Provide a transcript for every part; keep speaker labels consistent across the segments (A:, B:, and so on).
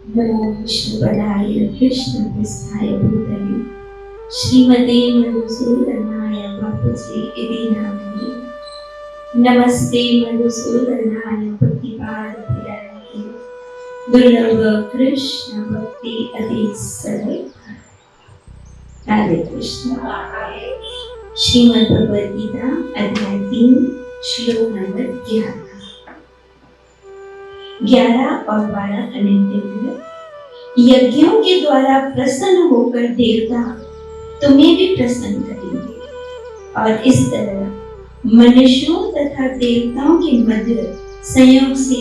A: नमो विष्णुपदाय कृष्णप्रेष्ठाय भूतले श्रीमते मधुसूदनाय बापूजी इति नामिने। नमस्ते मधुसूदनाय भक्तिपादप्रियाय दुर्लभ कृष्ण भक्ति अति सरल। राधे कृष्ण। श्रीमद् भगवद गीता अध्याय 3 श्लोक नंबर 11 और 12 अनंत। यज्ञों के द्वारा प्रसन्न होकर देवता तुम्हें भी प्रसन्न करेंगे और इस तरह मनुष्यों तथा देवताओं के मध्य संयोग से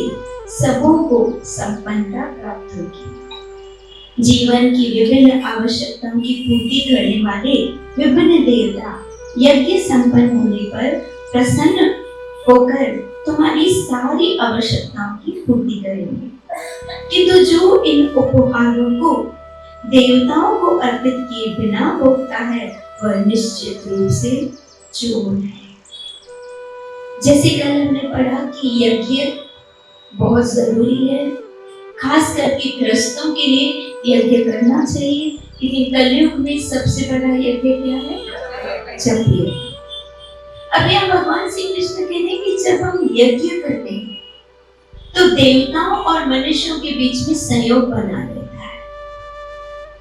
A: सबों को संपन्नता प्राप्त होगी। जीवन की विभिन्न आवश्यकताओं की पूर्ति करने वाले विभिन्न देवता यज्ञ संपन्न होने पर प्रसन्न होकर तुम्हारी सारी आवश्यकताओं की पूर्ति करेंगे। किंतु जो इन उपहारों को देवताओं को अर्पित किए बिना भोगता है वह निश्चित रूप से चोर है। जैसे कल हमने पढ़ा कि यज्ञ बहुत जरूरी है, खास करके गृहस्थों के लिए यज्ञ करना चाहिए। लेकिन कलयुग में सबसे बड़ा यज्ञ क्या है? जब अब यहाँ भगवान श्री कृष्ण कहते हैं कि जब हम यज्ञ करते हैं तो देवताओं और मनुष्यों के बीच में संयोग बना रहता है।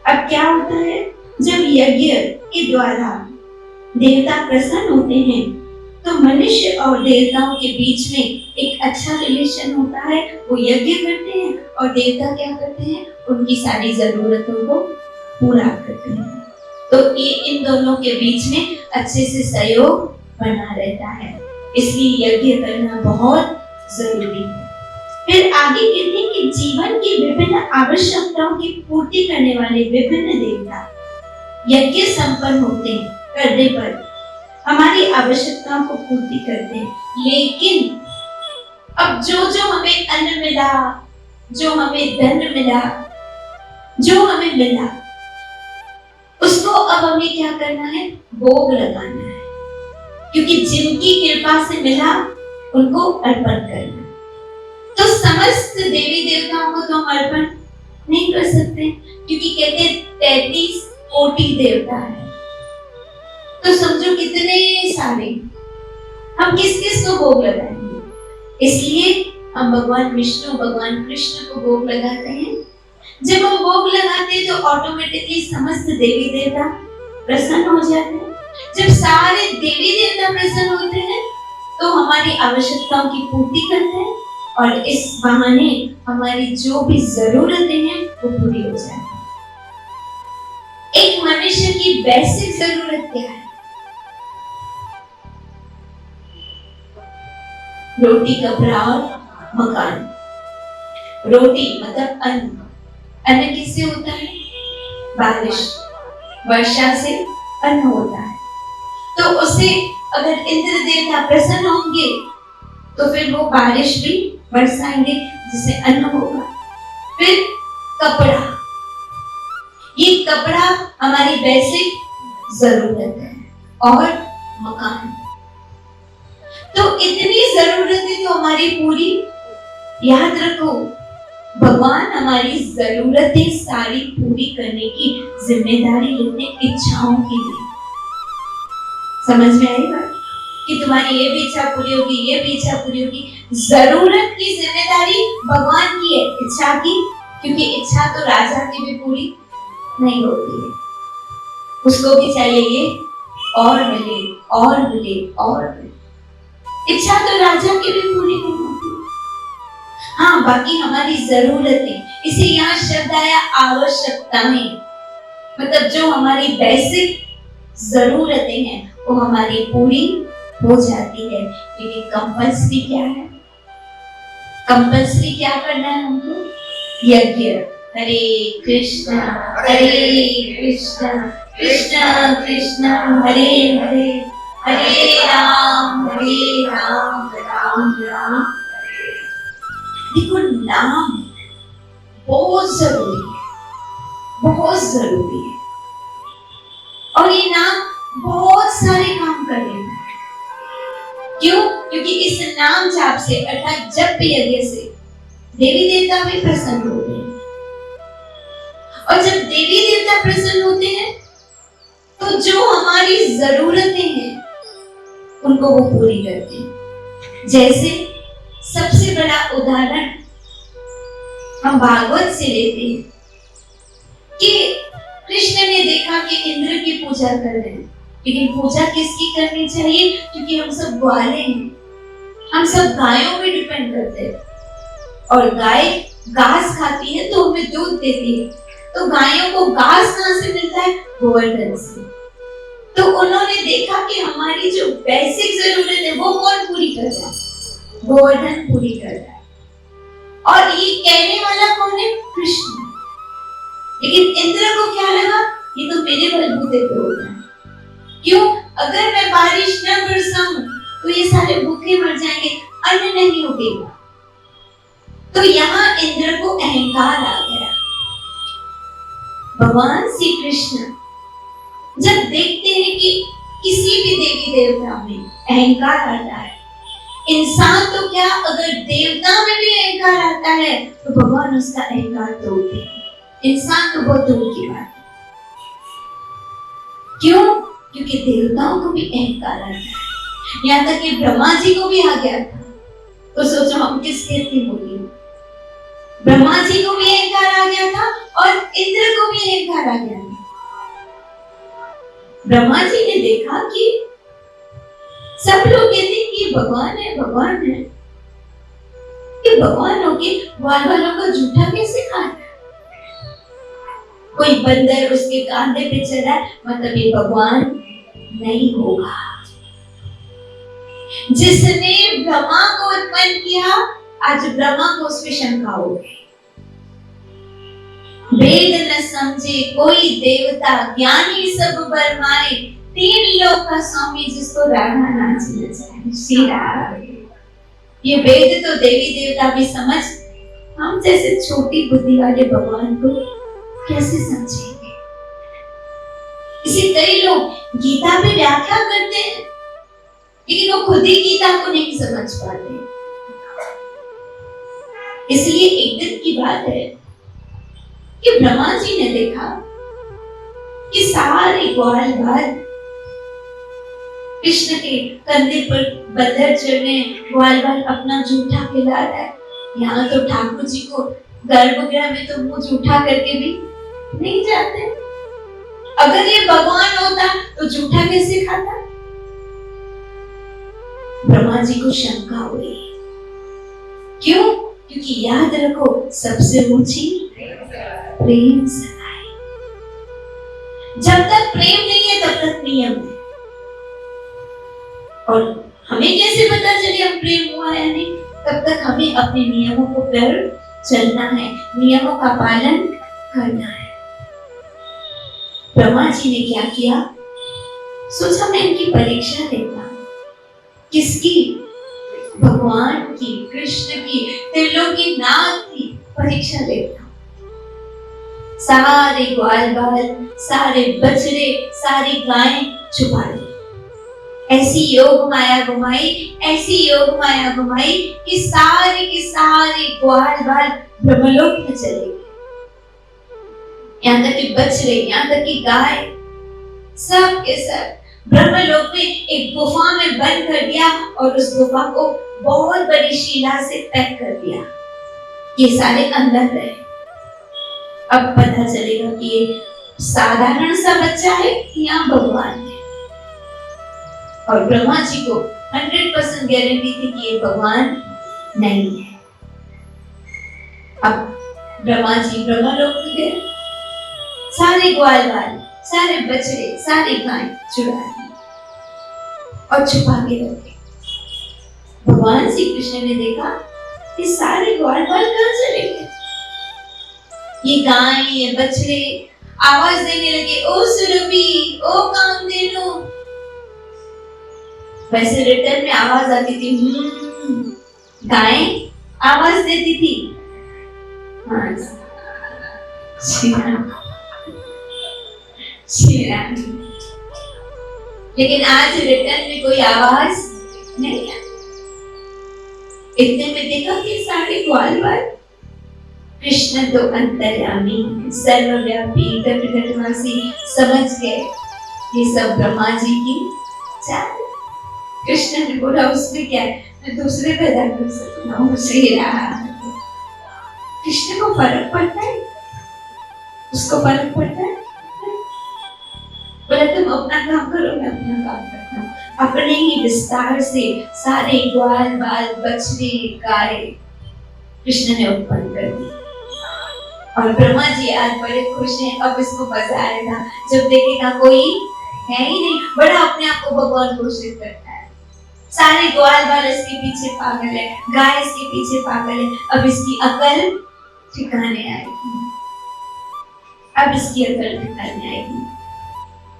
A: अब क्या होता है, जब यज्ञ के द्वारा देवता प्रसन्न होते हैं तो मनुष्य और देवताओं के बीच में एक अच्छा रिलेशन होता है। वो यज्ञ करते हैं और देवता क्या करते हैं, उनकी सारी जरूरतों को पूरा करते हैं। तो ये इन दोनों के बीच में अच्छे से सहयोग बना रहता है, इसलिए यज्ञ करना बहुत जरूरी है। फिर आगे कहते हैं कि जीवन की विभिन्न आवश्यकताओं की पूर्ति करने वाले विभिन्न देवता यज्ञ संपन्न होते हैं करने पर हमारी आवश्यकताओं को पूर्ति करते हैं। लेकिन अब जो हमें अन्न मिला, जो हमें धन मिला, जो हमें मिला, उसको अब हमें क्या करना है? भोग लगाना है, क्योंकि जिनकी कृपा से मिला उनको अर्पण करना। तो समस्त देवी देवताओं को तो हम अर्पण नहीं कर सकते, क्योंकि कहते 33 कोटि देवता है। तो समझो कितने सारे, हम किस किस को भोग लगाएंगे? इसलिए हम भगवान विष्णु भगवान कृष्ण को भोग लगाते हैं। जब हम भोग लगाते हैं तो ऑटोमेटिकली समस्त देवी देवता प्रसन्न हो जाते हैं। जब सारे देवी देवता प्रसन्न होते हैं तो हमारी आवश्यकताओं की पूर्ति करते हैं और इस बहाने हमारी जो भी जरूरतें हैं वो पूरी हो जाती है। एक मनुष्य की बेसिक जरूरत क्या है? रोटी, कपड़ा और मकान। रोटी मतलब अन्न। अन्न किससे होता है? बारिश, वर्षा से अन्न होता है। तो उसे अगर इंद्र देवता प्रसन्न होंगे तो फिर वो बारिश भी बरसाएंगे जिससे अन्न होगा। फिर कपड़ा, ये कपड़ा हमारी बेसिक जरूरत है, और मकान। तो इतनी जरूरतें तो हमारी पूरी। याद रखो, भगवान हमारी जरूरतें सारी पूरी करने की जिम्मेदारी लेते इच्छाओं की लिए। समझ में आई बात? कि तुम्हारी ये भी इच्छा पूरी होगी, ये भी इच्छा पूरी होगी। जरूरत की जिम्मेदारी भगवान की है, इच्छा की, क्योंकि इच्छा तो राजा की भी पूरी नहीं होती है। उसको भी चाहिए ये और मिले और मिले और मिले। इच्छा तो राजा की भी पूरी नहीं होती। हाँ, बाकी हमारी जरूरतें, इसे यहाँ शब्द आया आवश्यकताएं, मतलब जो हमारी बेसिक जरूरतें हैं वो हमारी पूरी हो जाती है। लेकिन कंपल्सरी क्या है? कंपल्सरी क्या करना है हमको? यज्ञ। हरे कृष्णा कृष्ण कृष्ण हरे हरे, हरे राम राम राम। देखो, नाम बहुत जरूरी है, बहुत जरूरी है। और ये नाम बहुत सारे काम कर लेता है। क्यों? क्योंकि इस नाम जाप से अर्थात जप यज्ञ से देवी देवता भी प्रसन्न होते हैं। हमारी जरूरतें हैं उनको वो पूरी करते हैं। जैसे सबसे बड़ा उदाहरण हम भागवत से लेते हैं कि कृष्ण ने देखा कि इंद्र की पूजा कर रहे हैं, लेकिन पूजा किसकी करनी चाहिए? क्योंकि हम सब ग्वाले हैं, हम सब गायों पे डिपेंड करते हैं और गाय घास खाती है तो हमें दूध देती है। तो गायों को घास कहां से मिलता है? गोवर्धन से। तो उन्होंने देखा कि हमारी जो बेसिक जरूरत है वो कौन पूरी कर रहा है? गोवर्धन पूरी कर रहा है। और ये कहने वाला कौन है? कृष्ण। लेकिन इंद्र को क्या लगा? ये तो मेरे बलबूते पे होता है। क्यों? अगर मैं बारिश न बरसाऊं तो ये सारे भूखे मर जाएंगे, अन्न नहीं उगेगा। तो यहाँ इंद्र को अहंकार आ गया। भगवान श्री कृष्ण जब देखते हैं कि किसी भी देवी देवता में अहंकार आता है, इंसान तो क्या अगर देवता में भी अहंकार आता है तो भगवान उसका अहंकार तोड़ते हैं। इंसान तो बहुत दूर की बात है। क्यों? क्योंकि देवताओं को भी अहंकार आता है। यहाँ तक कि ब्रह्मा जी को भी आ गया था। तो सोचो हम किस खेती होगी। ब्रह्मा जी को भी अहंकार आ गया था और इंद्र को भी अहंकार आ गया था। ब्रह्मा जी ने देखा कि सब लोग कहते हैं कि भगवान है, भगवान है। कि भगवान होके ग्वाल वालों का जूठा कैसे खाए? कोई बंदर उसके कांधे पे चला, मतलब ये भगवान नहीं होगा। जिसने ब्रह्मा को उत्पन्न किया, आज ब्रह्मा को उस पे शंका हो गई। वेद न समझे कोई देवता, ज्ञानी सब बरमाए, तीन लोक का स्वामी जिसको राधा नाच नचाए। श्री राम। ये वेद तो देवी देवता भी समझ, हम जैसे छोटी बुद्धि वाले भगवान को कैसे समझेंगे? इसे कई लोग गीता पे व्याख्या करते हैं, लेकिन वो खुद ही गीता को नहीं समझ पाते। इसलिए एक दिन की बात है कि ब्रह्मा जी ने देखा कि सारे ग्वाल बाल कृष्ण के कंधे पर बंदर चढ़ने, ग्वाल बाल अपना जूठा खिला रहा है। यहाँ तो ठाकुर जी को गर्भगृह में तो मुंह जूठा करके भी नहीं जाते। अगर ये भगवान होता तो जूठा कैसे खाता? ब्रह्मा जी को शंका हुई। क्यों? क्योंकि याद रखो सबसे ऊंची प्रेम सगाई। जब तक प्रेम नहीं है तब तक नियम है। और हमें कैसे पता चले हम प्रेम हुआ या नहीं? तब तक हमें अपने नियमों को कर चलना है, नियमों का पालन करना है। ब्रह्मा जी ने क्या किया? सोचा मैं इनकी परीक्षा लेता हूं। किसकी? भगवान की, कृष्ण की, त्रिलोकी नाथ की परीक्षा लेता हूं। सारे ग्वाल बाल, सारे बछड़े, सारी गायें छुपा ली। ऐसी योग माया घुमाई, ऐसी योग माया घुमाई कि सारे के सारे ग्वाल बाल ब्रह्मलोक में चले गए। यहाँ तक कि बछड़े, यहाँ तक कि गाय, सब के सब ब्रह्मलोक में एक गुफा में बंद कर दिया और उस गुफा को बहुत बड़ी शिला से पैक कर दिया। ये सारे अंदर रहे। अब पता चलेगा कि ये साधारण सा बच्चा है या भगवान है। और ब्रह्मा जी को 100% गारंटी थी कि ये भगवान नहीं है। अब ब्रह्मा जी ब्रह्मलोक में गए, सारे ग्वाल बाल, सारे बछड़े, सारी गाय चुरा ली और छुपा के रखे। भगवान श्री कृष्ण ने देखा कि सारे ग्वाल बाल कहाँ चले गए। ये गाय, ये बछड़े आवाज देने लगे, ओ सुरभि, ओ कामधेनु। वैसे रिटर्न में आवाज आती थी, गाय आवाज देती थी। हाँ, श्री राम, श्री राम। लेकिन आज रिटर्न में कोई आवाज नहीं आई। इतने में देखा कि सारे ग्वाल बाल, कृष्ण तो अंतर्यामी, सर्वव्यापी, घट घटवासी समझ गए ये सब ब्रह्मा जी की चाल। कृष्ण ने बोला उसमें क्या है, मैं दूसरे पैदा कर सकता हूँ। श्री राम। कृष्ण को फर्क पड़ता है, उसको फर्क पड़ता है। बोला तुम अपना काम करो, मैं अपना काम करता हूँ। अपने ही विस्तार से सारे ग्वाल बाल बछड़े गाय कृष्ण ने उत्पन्न कर दी। और ब्रह्मा जी आज बड़े खुश हैं। अब इसको मजा आएगा जब देखेगा कोई है ही नहीं, बड़ा अपने आप को भगवान घोषित करता है। सारे ग्वाल बाल इसके पीछे पागल है, गाय इसके पीछे पागल है। अब इसकी अकल ठिकाने आएगी, अब इसकी अकल ठिकाने आएगी।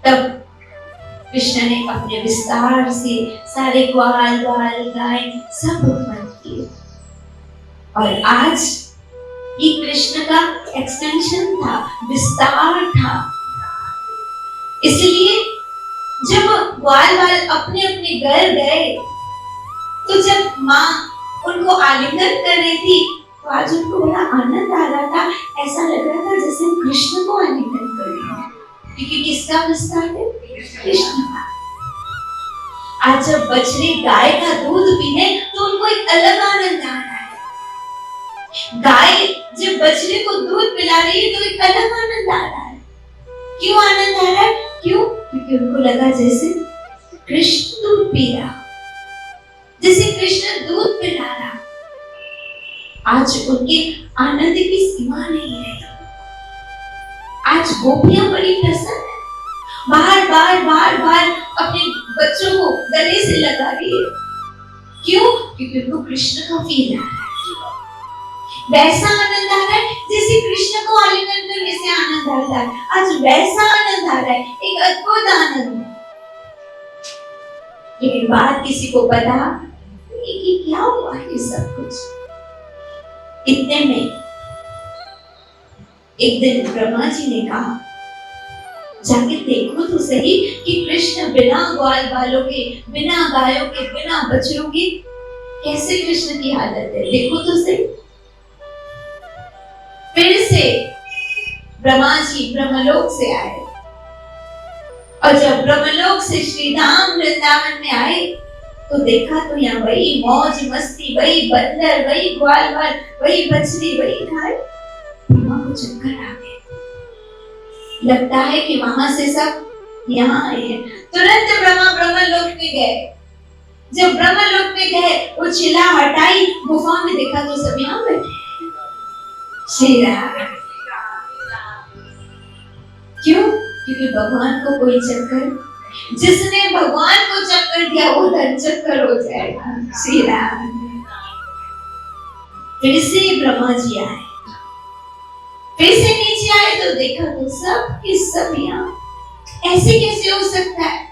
A: तब कृष्ण ने अपने विस्तार से सारे ग्वाल बाल गाय सब उत्पन्न किए। और आज ये कृष्ण का एक्सटेंशन था, विस्तार था। इसलिए जब ग्वाल बाल अपने अपने घर गए तो जब माँ उनको आलिंगन कर रही थी तो आज उनको बड़ा आनंद आ रहा था। ऐसा लग रहा था जैसे हम कृष्ण को आलिंगन कर रहे हैं, क्योंकि किसका विस्तार है? कृष्ण का। आज जब बछड़े गाय का दूध पीने तो उनको एक अलग आनंद आ रहा है। गाय जब बछड़े को दूध पिला रही है तो एक अलग आनंद आ रहा है। क्यों आनंद आ रहा है? क्यों? क्योंकि उनको लगा जैसे कृष्ण दूध पी रहा, जैसे कृष्ण दूध पिला रहा। आज उनके आनंद की सीमा नहीं है। आज गोपियां बड़ी प्रसन्न है, बार बार बार बार अपने बच्चों को गले से लगा रही है। क्यों? क्योंकि उनको कृष्ण का फील आ रहा है। वैसा आनंद आ रहा है जैसे कृष्ण को आलिंगन करने से आनंद आता है। आज वैसा आनंद आ रहा है, एक अद्भुत आनंद। लेकिन बात किसी को पता कि क्या हुआ ये सब कुछ। इतने में एक दिन ब्रह्मा जी ने कहा जाके देखो तो सही कि कृष्ण बिना ग्वाल बालों के, बिना गायों के, बिना बछड़ों के कैसे कृष्ण की हालत है, देखो तो सही। फिर से ब्रह्मा जी ब्रह्मलोक से आए और जब ब्रह्मलोक से श्री धाम वृंदावन में आए तो देखा तो यहाँ वही मौज मस्ती, वही बंदर, वही ग्वाल बाल, वही बछड़ी, वही गाय। ब्रह्मा को चक्कर आ गए, लगता है कि वहां से सब यहाँ आए हैं। तुरंत ब्रह्मा ब्रह्मलोक में गए। जब ब्रह्मलोक में गए वो चिल्ला हटाई, गुफा में देखा तो सब यहाँ बैठे। श्री राम। क्यों? क्योंकि भगवान को कोई चक्कर, जिसने भगवान को चक्कर दिया वो धन चक्कर हो जाएगा। श्री राम। फिर से ब्रह्मा जी आए, फिर से नीचे आए तो देखा तो सब के सब यहाँ। ऐसे कैसे हो सकता है?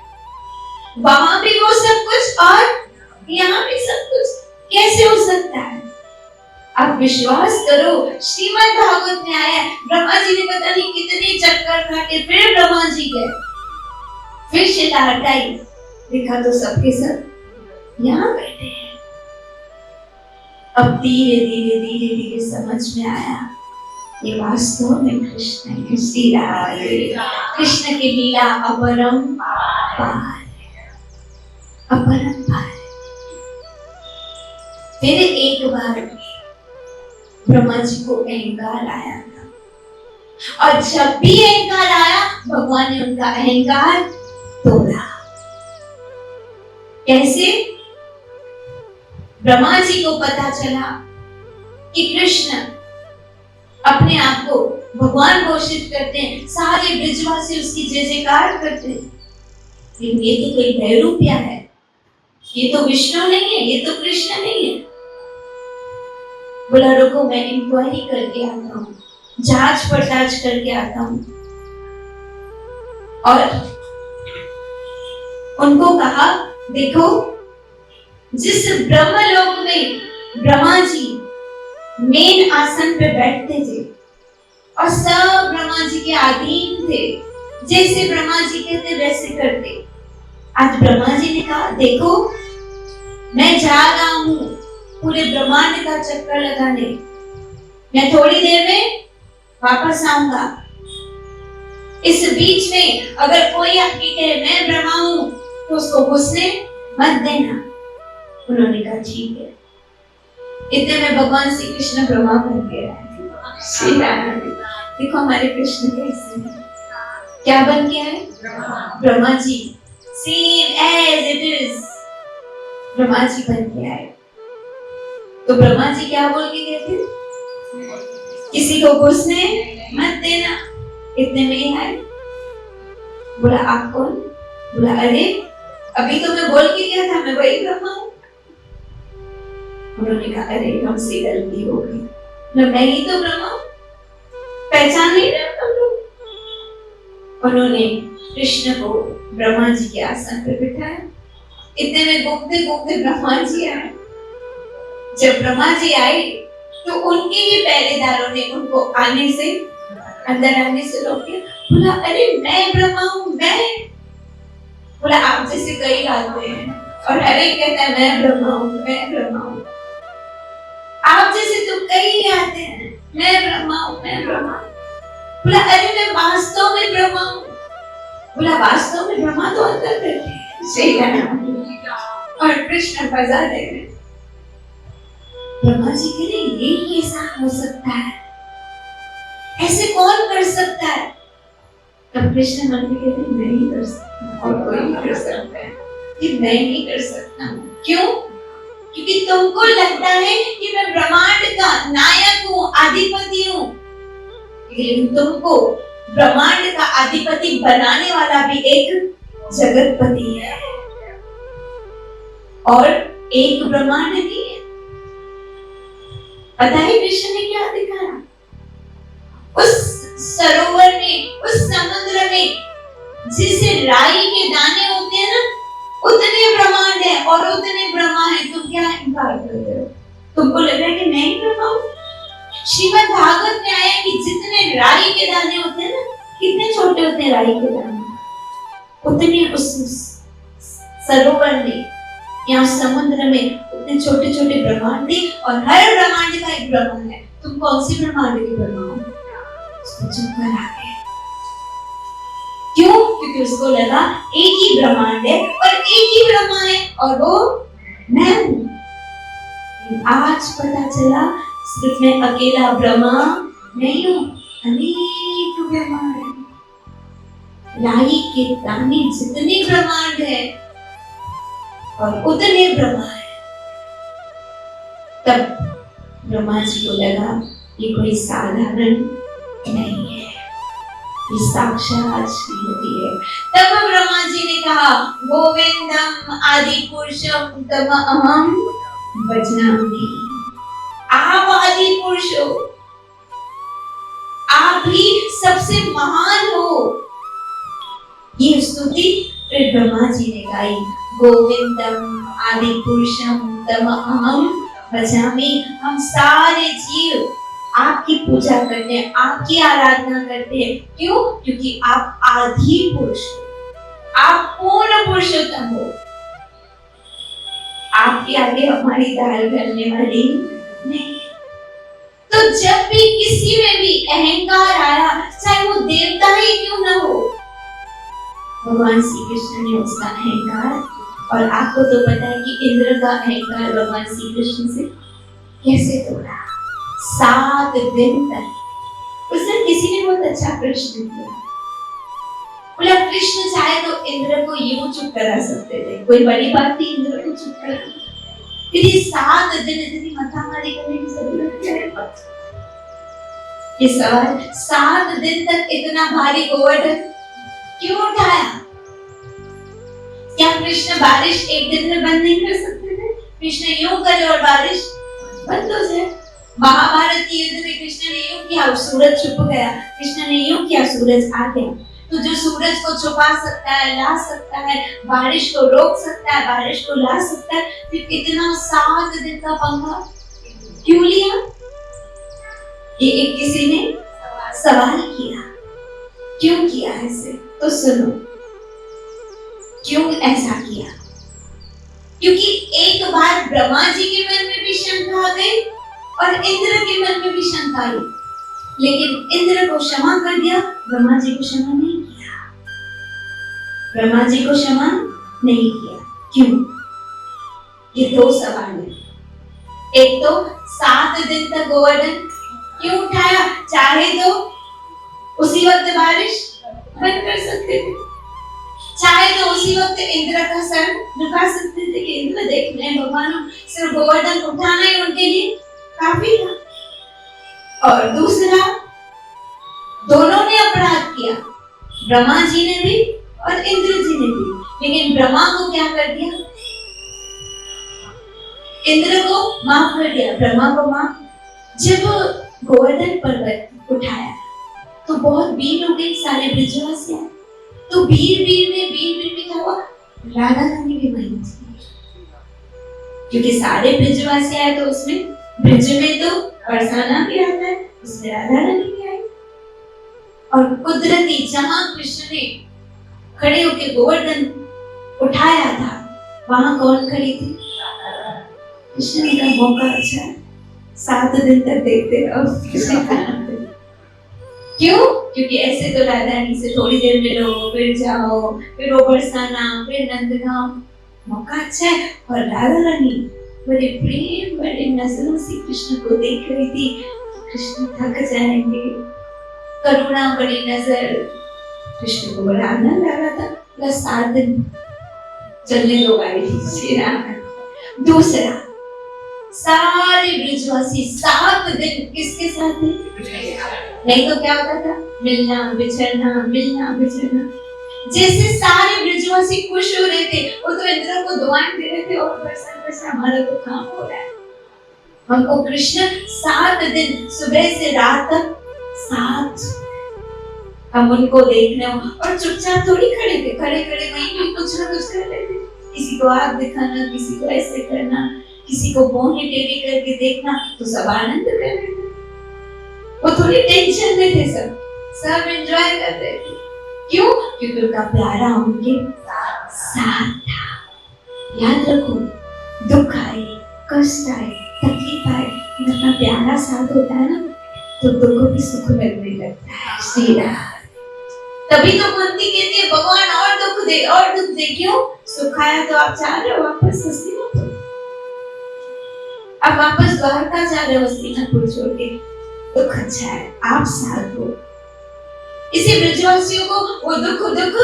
A: वहां भी वो सब कुछ और यहाँ भी सब कुछ, कैसे हो सकता है? आप विश्वास करो, श्रीमद् भागवत में आया है, ब्रह्मा जी ने पता नहीं कितने चक्कर काटे, फिर ब्रह्मा जी गए, फिर शिला हटाई, देखा तो सबके सब यहाँ बैठे हैं। अब धीरे धीरे धीरे धीरे समझ में आया ये वास्तव में कृष्ण है। श्री राम। कृष्ण की लीला अपरंपार, अपरंपार। फिर एक बार ब्रह्मा जी को अहंकार आया था और जब भी अहंकार आया भगवान ने उनका अहंकार तोड़ा। कैसे? ब्रह्मा जी को पता चला कि कृष्ण अपने आप को भगवान घोषित करते हैं, सारे ब्रजवासी उसकी जय जयकार करते हैं, लेकिन ये तो कोई भैरूपिया है, ये तो विष्णु नहीं है, ये तो कृष्ण नहीं है। बोला रुको, मैं इंक्वायरी करके आता हूँ, जांच पड़ताल करके आता हूँ। और उनको कहा देखो, जिस ब्रह्मलोक में ब्रह्मा जी मेन आसन पे बैठते थे और सब ब्रह्मा जी के अधीन थे, जैसे ब्रह्मा जी कहते वैसे करते। आज ब्रह्मा जी ने कहा देखो, मैं जा रहा हूँ पूरे ब्रह्मांड का चक्कर लगाने, मैं थोड़ी देर में वापस आऊंगा। इस बीच में अगर कोई आपकी कहे मैं ब्रह्मा हूं तो उसको घुसने मत देना। उन्होंने कहा ठीक है। इतने में भगवान श्री कृष्ण ब्रह्मा बन गया है। श्री राम, देखो हमारे कृष्ण कैसे हैं, क्या बन गया है? Brahma ji, same as it is Brahma ji बन गया है। तो ब्रह्मा जी क्या बोल के गए थे? किसी को घुसने मत देना। इतने में ही आए, बोला आप कौन? बोला अरे अभी तो मैं बोल के गया था मैं वही ब्रह्मा हूं। उन्होंने कहा अरे हमसे गलती हो गई, मैं ही तो ब्रह्मा हूं, पहचान नहीं रहे तुम लोग। उन्होंने कृष्ण को ब्रह्मा जी के आसन पर बिठाया। इतने में घूमते घूमते ब्रह्मा जी आए। जब ब्रह्मा जी आए तो उनके ही पहरेदारों ने उनको आने से, अंदर आने से रोक दिया। बोला अरे मैं ब्रह्मा हूं, मैं। बोला आप जैसे कई आते हैं और हर एक कहता है मैं ब्रह्मा हूं, मैं ब्रह्मा हूं। आप जैसे तो कई आते हैं, मैं ब्रह्मा हूं, मैं ब्रह्मा हूं। बोला अरे मैं वास्तव में ब्रह्मा हूं। बोला वास्तव में ब्रह्मा तो अंदर बैठे हैं। सही है। और कृष्ण फजा दे रहे। ब्रह्मा जी कह रहे ये कैसा हो सकता है, ऐसे कौन कर सकता है? तब कृष्ण मन में कहते मैं ही कर सकता और कोई नहीं कर सकता है, कि मैं नहीं कर सकता हूँ। क्यों? क्योंकि तुमको लगता है कि मैं ब्रह्मांड का नायक हूँ, अधिपति हूँ, लेकिन तुमको ब्रह्मांड का अधिपति बनाने वाला भी एक जगतपति है और एक ब्रह्मांड नहीं है। पता है कृष्ण ने क्या दिखाया? उस सरोवर में, उस समुद्र में जिसे राई के दाने होते हैं ना, उतने ब्रह्मांड है और उतने ब्रह्मा है। तुम क्या इनकार कर रहे हो? तुमको लग रहा है कि मैं ही ब्रह्मा हूं? श्रीमद् भागवत में आया कि जितने राई के दाने होते हैं ना, कितने छोटे होते हैं राई के दाने, उतने उस सरोवर में या समुद्र में उतने छोटे छोटे ब्रह्मांड थे और हर ब्रह्मांड का एक ब्रह्मा है। तुम कौन सी ब्रह्मांड के ब्रह्मा हो? उसको चक्कर आ गया। क्यों? क्योंकि उसको लगा एक ही ब्रह्मांड है और एक ही ब्रह्मा है और वो मैं हूं। आज पता चला सिर्फ मैं अकेला ब्रह्मा नहीं हूं, अनेक ब्रह्मांड है। राई के दाने जितने ब्रह्मांड है और उतने ब्रह्मा है। तब ब्रह्मा जी को लगा ये कोई साधारण नहीं है, ये साक्षात श्रीहरि है। तब ब्रह्मा जी ने कहा गोविंदम आदि पुरुषम तम अहम भजामि। आप आदि पुरुष हो, आप ही सबसे महान हो। ये स्तुति फिर ब्रह्मा जी ने गाई, गोविंदम आदि पुरुषम तम अहम भजामि। हम सारे जीव आपकी पूजा करते हैं, आपकी आराधना करते हैं। क्यों? क्योंकि आप आदि पुरुष हो, आप पूर्ण पुरुषोत्तम हो। आपके आगे हमारी दाल करने वाली नहीं। तो जब भी किसी में भी अहंकार आया, चाहे वो देवता ही क्यों ना हो, भगवान श्री कृष्ण ने उसका अहंकार, और आपको तो पता है कि इंद्र का अहंकार भगवान श्री कृष्ण से कैसे तोड़ा। 7 दिन तक उस दिन किसी ने बहुत अच्छा प्रश्न किया। बोला कृष्ण चाहे तो इंद्र को यूं चुप करा सकते थे, कोई बड़ी बात थी इंद्र को चुप कराना? यदि 7 दिन इतनी माथामारी करने की जरूरत है? ये सवाल, 7 दिन तक इतना भारी गोवर्धन क्यों उठाया? क्या कृष्ण बारिश एक दिन में बंद नहीं कर सकते थे? कृष्ण यूं करे और बारिश बंद हो जाए। महाभारत के युद्ध में कृष्ण ने यूं किया, सूरज छुप गया। कृष्ण ने यूं किया, सूरज आ गया। तो जो सूरज को छुपा सकता है, ला सकता है, बारिश को रोक सकता है, बारिश को ला सकता है, फिर इतना 7 दिन का पंगा क्यों लिया? ये एक किसी ने सवाल किया, क्यों किया ऐसे? तो सुनो, क्यों ऐसा किया? क्योंकि एक बार ब्रह्मा जी के मन में भी शंका आ गई और इंद्र के मन में भी शंका आई। लेकिन इंद्र को क्षमा कर दिया, ब्रह्मा जी को क्षमा नहीं किया। ब्रह्मा जी को क्षमा नहीं किया। क्यों? ये दो सवाल है। एक तो 7 दिन तक गोवर्धन क्यों उठाया? चाहे तो उसी वक्त बारिश बंद कर सकते थे, चाहे तो उसी वक्त इंद्र का सर झुका सकते थे कि इंद्र देख रहे हैं भगवान, सिर्फ गोवर्धन उठाना ही उनके लिए काफी था। और दूसरा, दोनों ने अपराध किया, ब्रह्मा जी ने भी और इंद्र जी ने भी। लेकिन ब्रह्मा को क्या कर दिया? इंद्र को माफ कर दिया, ब्रह्मा को माफ। जब गोवर्धन पर्वत उठाया तो बहुत भीड़ हो गई, सारे ब्रजवासी आए। तो भीड़ में क्या हुआ? राधा रानी भी वहीं थी, क्योंकि सारे ब्रजवासी आए तो उसमें ब्रज में तो बरसाना भी आता है, उसमें राधा रानी भी आई। और कुदरती जहां कृष्ण ने खड़े होकर गोवर्धन उठाया था, वहां कौन खड़ी थी? कृष्ण ने कहा मौका अच्छा है, 7 दिन तक देखते रहो। क्यों? क्योंकि ऐसे तो राधा रानी से थोड़ी देर मिलो, फिर जाओ, फिर वो बरसाना, फिर नंदगांव, मौका अच्छा है। और राधा रानी बड़े प्रेम बड़े नजरों से कृष्ण को देख रही थी। कृष्ण थक जाएंगे, करुणा बड़ी नजर, कृष्ण को बड़ा आनंद आ रहा था। बस 7 दिन चलने दो गाड़ी श्री राम। दूसरा, सारे ब्रजवासी 7 दिन किसके साथ थे? नहीं तो क्या होता था? मिलना बिछड़ना, मिलना बिछड़ना। जैसे सारे ब्रजवासी खुश हो रहे थे, वो तो इंद्र को दुआएं दे रहे थे और बरसा हमारा तो काम हो रहा है। हमको कृष्ण 7 दिन सुबह से रात तक साथ, हम उनको देखने और चुपचाप थोड़ी खड़े थे, खड़े वहीं भी कुछ ना कुछ कर रहे थे। किसी को आग दिखाना, किसी को ऐसे करना, किसी को भौहें टेढ़ी करके देखना, तो सब आनंद कर रहे थे। वो थोड़ी टेंशन में थे, सब एंजॉय कर रहे थे। क्यों? क्योंकि उनका प्यारा उनके साथ था। याद रखो, दुख आए, कष्ट आए, तकलीफ आए, इतना प्यारा साथ होता है ना, तो दुख भी सुख लगने लगता है। श्री राम। तभी तो कुंती कहती है भगवान और दुख दे, और दुख दे। क्यों? सुख आया तो आप चाह रहे हो वापस हस्तिनापुर, अब वापस द्वारका जा रहे हो हस्तिनापुर छोड़ के, दुख अच्छा है, आप साथ हो। इसी ब्रजवासियों को वो दुख लग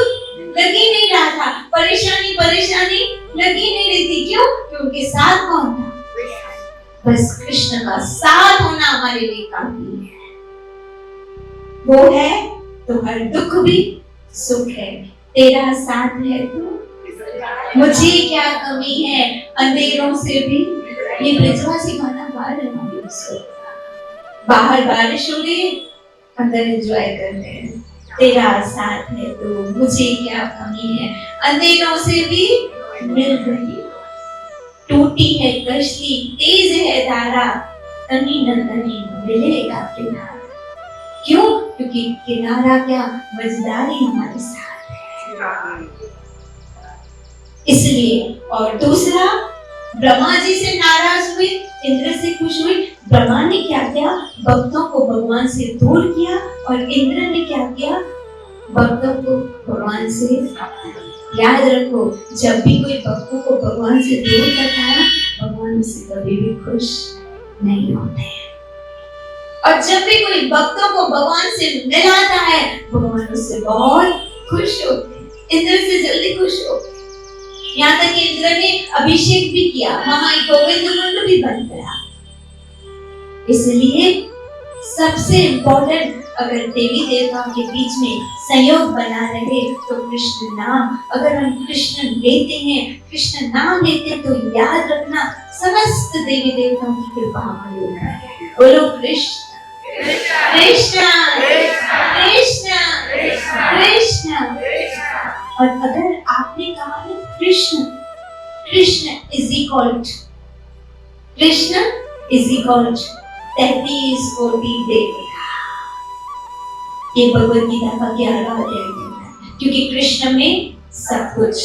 A: ही नहीं रहा था, परेशानी लग ही नहीं रही थी। क्यों? क्योंकि साथ कौन था? बस कृष्ण का साथ होना हमारे लिए काफी है। वो है तो हर दुख भी सुख है। तेरा साथ है तो मुझे क्या कमी है, अंधेरों से भी। ये ब्रजवासी गाना गा रहे हैं, बाहर बारिश हो रही है, अंदर एंजॉय कर रहे हैं। तेरा साथ है तो मुझे क्या कमी है, अंधेरों से भी मिल गई। टूटी है कश्ती, तेज है धारा, तनी न तनी मिलेगा किनारा। क्यों? क्योंकि किनारा क्या, मझदारी हमारे साथ है। इसलिए। और दूसरा, ब्रह्मा जी से नाराज हुए, इंद्र से खुश हुए। ब्रह्मा ने क्या किया? भक्तों को भगवान से दूर किया, और इंद्र ने क्या किया? भक्तों को भगवान से। याद रखो, जब भी कोई भक्तों को भगवान से दूर करता है, भगवान उससे कभी भी खुश नहीं होते हैं। और जब भी कोई भक्तों को भगवान से मिलाता है, भगवान उससे बहुत खुश होते हैं। इंद्र से जल्दी खुश होते हैं। यहाँ तक कि इंद्र ने अभिषेक भी किया, वहां गोविंद कुंड भी बन गया। इसलिए सबसे इम्पोर्टेंट, अगर देवी देवताओं के बीच में संयोग बना रहे तो कृष्ण नाम। अगर हम कृष्ण लेते हैं, कृष्ण नाम लेते हैं, तो याद रखना समस्त देवी देवताओं की कृपा हमारे ऊपर है। बोलो कृष्ण कृष्ण कृष्ण कृष्ण। और अगर आपने कहा है Krishna, Krishna is equal to 33-40 देवी। ये भगवद गीता का 11वां अध्याय है, क्योंकि कृष्ण में सब कुछ,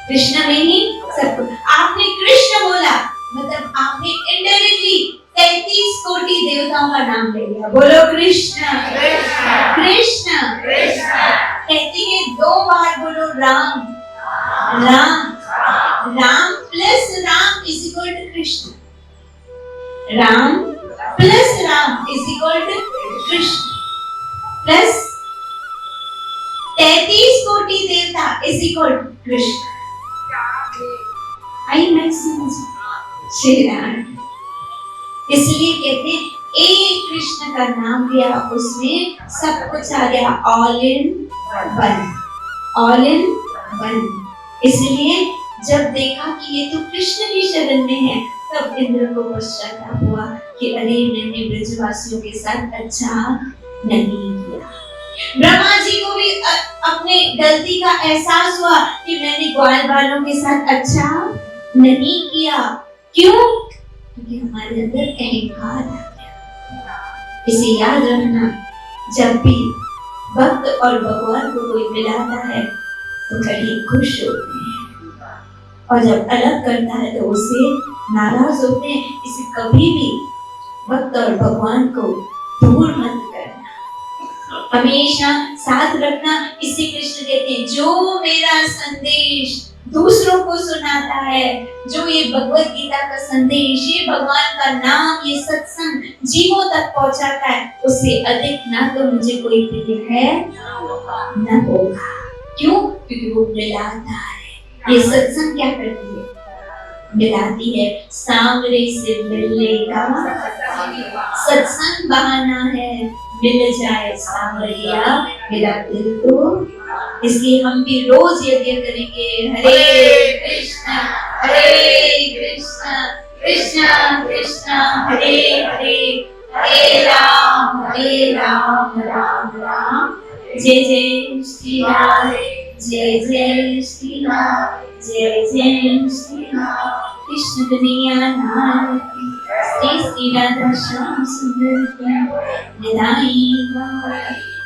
A: कृष्ण में ही सब कुछ। आपने कृष्ण बोला मतलब आपने इनडायरेक्टली 33 कोटि देवताओं का नाम ले लिया। बोलो कृष्ण कृष्ण कृष्ण। कहते हैं 2 बार बोलो Ram Ram Ram plus Ram is equal to Krishna. Ram plus Ram is equal to Krishna plus 33 कोटि देवता is equal to Krishna. I मैं समझ श्री राम। इसलिए कहते हैं एक कृष्ण का नाम लिया, उसमें सब कुछ आ गया, all in one, all in one. इसलिए जब देखा कि ये तो कृष्ण की शरण में है, तब इंद्र को पश्चाताप हुआ कि अरे मैंने ब्रजवासियों के साथ अच्छा नहीं किया। ब्रह्मा जी को भी अपने गलती का एहसास हुआ कि मैंने ग्वाल वालों के साथ अच्छा नहीं किया। क्यों? क्योंकि हमारे अंदर अहंकार आ गया। इसे याद रखना, जब भी भक्त और भगवान को कोई मिलाता है तो कहीं खुश होते हैं, और जब अलग करता है तो उससे नाराज होते हैं। इसे कभी भी भक्त और भगवान को दूर मत करना, हमेशा साथ रखना। इसी कृष्ण कहते हैं जो मेरा संदेश दूसरों को सुनाता है, जो ये भगवत गीता का संदेश, ये भगवान का नाम, ये सत्संग जीवों तक पहुंचाता है, उससे अधिक ना तो मुझे कोई प्रिय है न होगा। क्यों? क्योंकि वो मिलाता है। ये सत्संग क्या करती है? मिलाती है। सांवरे से मिलने का सत्संग बहाना है, मिल जाए सांवरिया मेरा दिल तो। इसलिए हम भी रोज यज्ञ करेंगे, हरे कृष्णा कृष्ण कृष्ण हरे हरे, हरे राम राम राम जय जय श्री राम, जय जय श्री राम, जय जय श्री राम। कृष्ण कन्हैया लाल की, श्री श्री राधा श्याम सुंदर की, निराई गौर।